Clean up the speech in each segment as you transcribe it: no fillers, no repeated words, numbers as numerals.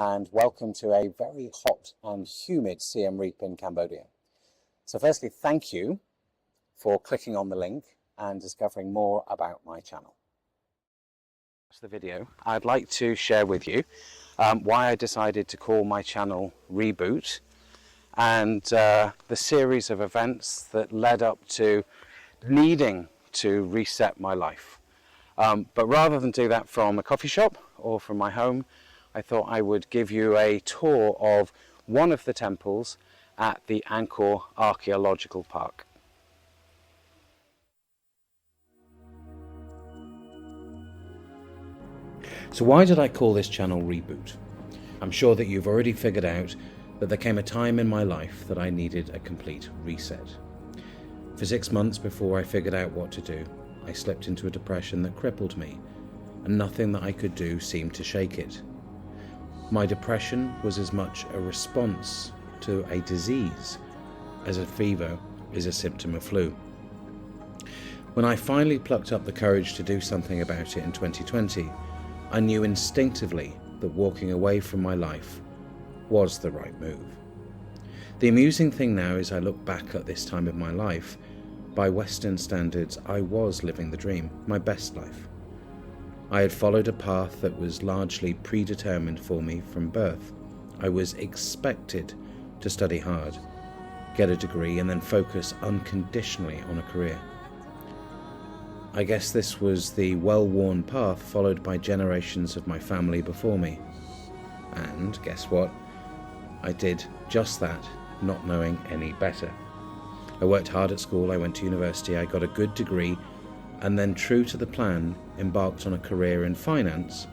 and welcome to a very hot and humid Siem Reap in Cambodia. So firstly, thank you for clicking on the link and discovering more about my channel. The video, I'd like to share with you why I decided to call my channel Reboot and the series of events that led up to needing to reset my life. But rather than do that from a coffee shop or from my home, I thought I would give you a tour of one of the temples at the Angkor Archaeological Park. So why did I call this channel Reboot? I'm sure that you've already figured out that there came a time in my life that I needed a complete reset. For 6 months before I figured out what to do, I slipped into a depression that crippled me, and nothing that I could do seemed to shake it. My depression was as much a response to a disease as a fever is a symptom of flu. When I finally plucked up the courage to do something about it in 2020, I knew instinctively that walking away from my life was the right move. The amusing thing now is I look back at this time of my life, by Western standards, I was living the dream, my best life. I had followed a path that was largely predetermined for me from birth. I was expected to study hard, get a degree, and then focus unconditionally on a career. I guess this was the well-worn path followed by generations of my family before me. And guess what? I did just that, not knowing any better. I worked hard at school, I went to university, I got a good degree, and then true to the plan, embarked on a career in finance,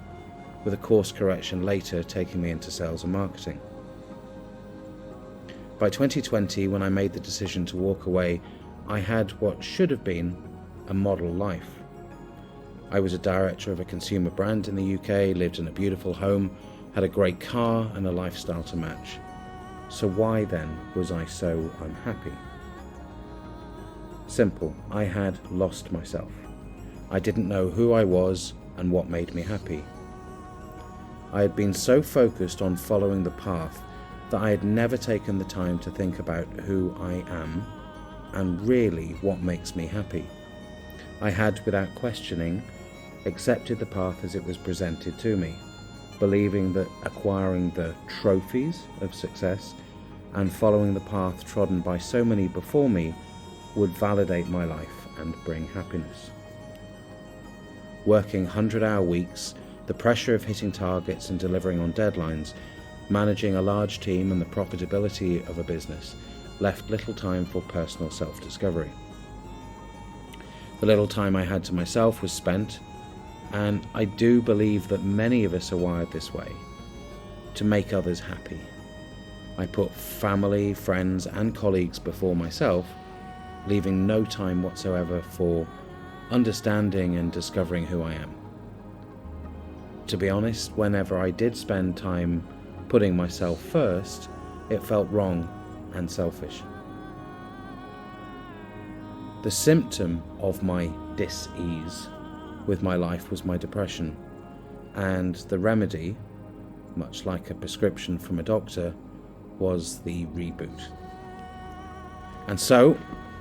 with a course correction later taking me into sales and marketing. By 2020, when I made the decision to walk away, I had what should have been a model life. I was a director of a consumer brand in the UK, lived in a beautiful home, had a great car and a lifestyle to match. So why then was I so unhappy? Simple, I had lost myself. I didn't know who I was and what made me happy. I had been so focused on following the path that I had never taken the time to think about who I am and really what makes me happy. I had, without questioning, accepted the path as it was presented to me, believing that acquiring the trophies of success and following the path trodden by so many before me would validate my life and bring happiness. Working 100-hour weeks, the pressure of hitting targets and delivering on deadlines, managing a large team and the profitability of a business left little time for personal self-discovery. The little time I had to myself was spent, and I do believe that many of us are wired this way, to make others happy. I put family, friends and colleagues before myself, leaving no time whatsoever for understanding and discovering who I am. To be honest, whenever I did spend time putting myself first, it felt wrong and selfish. The symptom of my dis-ease with my life was my depression, and the remedy, much like a prescription from a doctor, was the reboot. And so,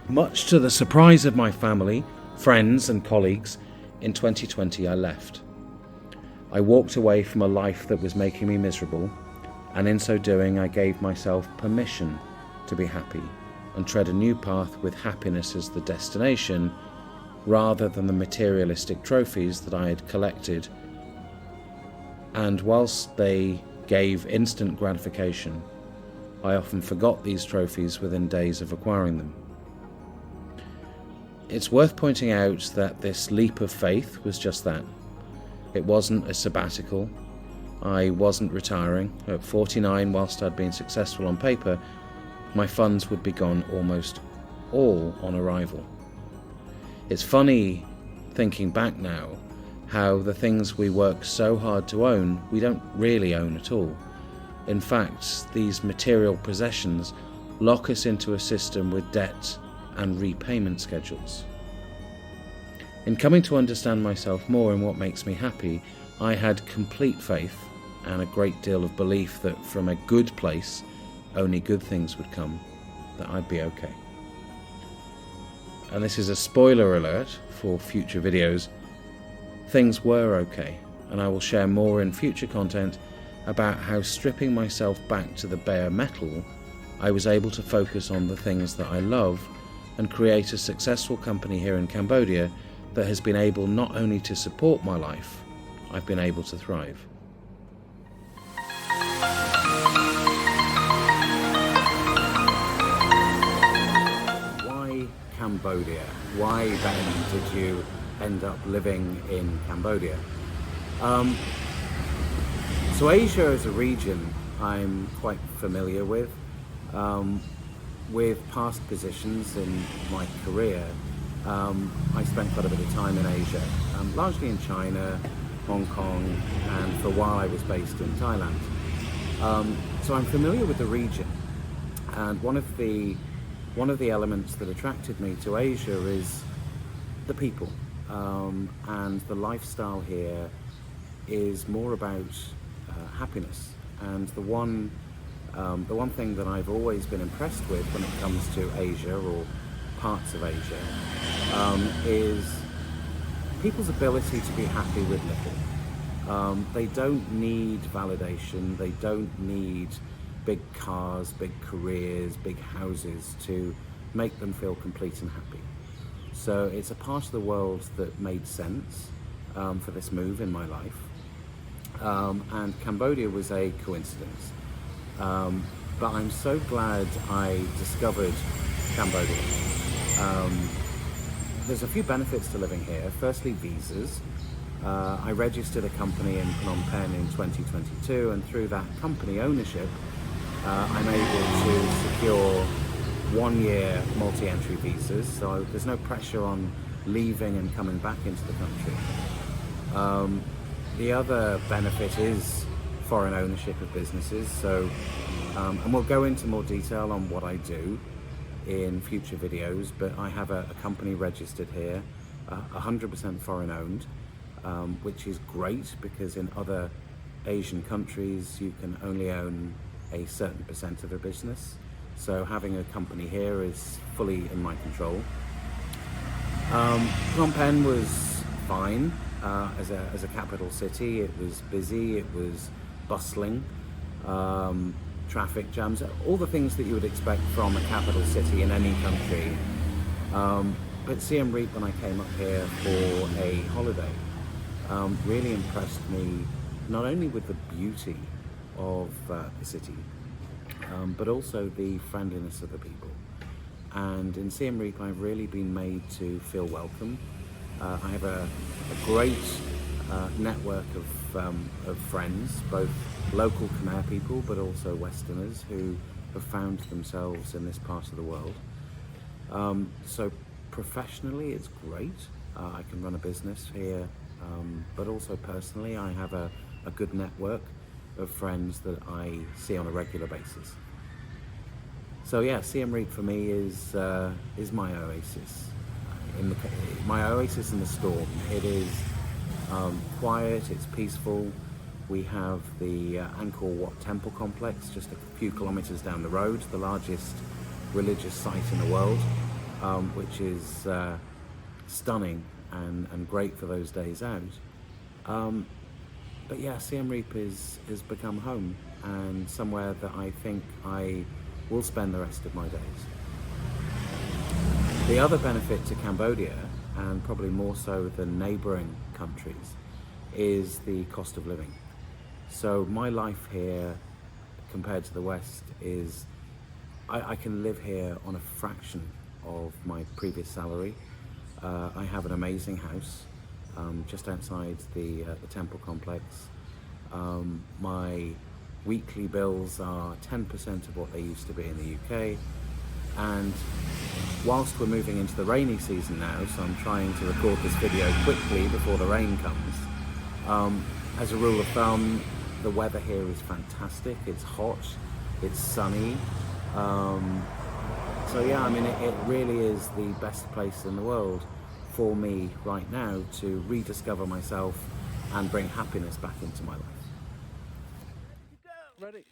much to the surprise of my family, friends and colleagues, in 2020 I left. I walked away from a life that was making me miserable, and in so doing I gave myself permission to be happy and tread a new path with happiness as the destination rather than the materialistic trophies that I had collected. And whilst they gave instant gratification, I often forgot these trophies within days of acquiring them. It's worth pointing out that this leap of faith was just that. It wasn't a sabbatical. I wasn't retiring. At 49, whilst I'd been successful on paper, my funds would be gone almost all on arrival. It's funny, thinking back now, how the things we work so hard to own, we don't really own at all. In fact, these material possessions lock us into a system with debt and repayment schedules. In coming to understand myself more and what makes me happy, I had complete faith and a great deal of belief that from a good place only good things would come, that I'd be okay. And this is a spoiler alert for future videos. Things were okay, and I will share more in future content about how, stripping myself back to the bare metal, I was able to focus on the things that I love and create a successful company here in Cambodia that has been able not only to support my life, I've been able to thrive. Why Cambodia? Why then did you end up living in Cambodia? So Asia as a region I'm quite familiar with past positions in my career. I spent quite a bit of time in Asia, largely in China, Hong Kong, and for a while I was based in Thailand. So I'm familiar with the region, and one of the elements that attracted me to Asia is the people, and the lifestyle here is more about happiness. And the one thing that I've always been impressed with when it comes to Asia, or parts of Asia, is people's ability to be happy with little. They don't need validation, they don't need big cars, big careers, big houses to make them feel complete and happy. So it's a part of the world that made sense for this move in my life. And Cambodia was a coincidence. But I'm so glad I discovered Cambodia. There's a few benefits to living here. Firstly, visas. I registered a company in Phnom Penh in 2022, and through that company ownership, I'm able to secure 1-year multi-entry visas, so there's no pressure on leaving and coming back into the country. The other benefit is foreign ownership of businesses, so and we'll go into more detail on what I do in future videos, but I have a company registered here, 100% foreign owned, which is great because in other Asian countries you can only own a certain percent of a business. So having a company here is fully in my control. Phnom Penh was fine as a capital city. It was busy, it was bustling, traffic jams, all the things that you would expect from a capital city in any country. But Siem Reap, when I came up here for a holiday, really impressed me, not only with the beauty of the city, but also the friendliness of the people. And in Siem Reap, I've really been made to feel welcome. I have a great network of friends, both local Khmer people, but also Westerners who have found themselves in this part of the world. So professionally, it's great. I can run a business here, but also personally, I have a good network of friends that I see on a regular basis. So yeah, Siem Reap for me is my oasis. My oasis in the storm. It is quiet, it's peaceful. We have the Angkor Wat temple complex just a few kilometers down the road, the largest religious site in the world, which is stunning and great for those days out. But yeah, Siem Reap has become home, and somewhere that I think I will spend the rest of my days. The other benefit to Cambodia, and probably more so than neighbouring countries, is the cost of living. So my life here, compared to the West, is I can live here on a fraction of my previous salary. I have an amazing house just outside the temple complex. My weekly bills are 10% of what they used to be in the UK. And whilst we're moving into the rainy season now, so I'm trying to record this video quickly before the rain comes, as a rule of thumb, the weather here is fantastic. It's hot, it's sunny. So yeah, I mean, it really is the best place in the world for me right now to rediscover myself and bring happiness back into my life. Ready?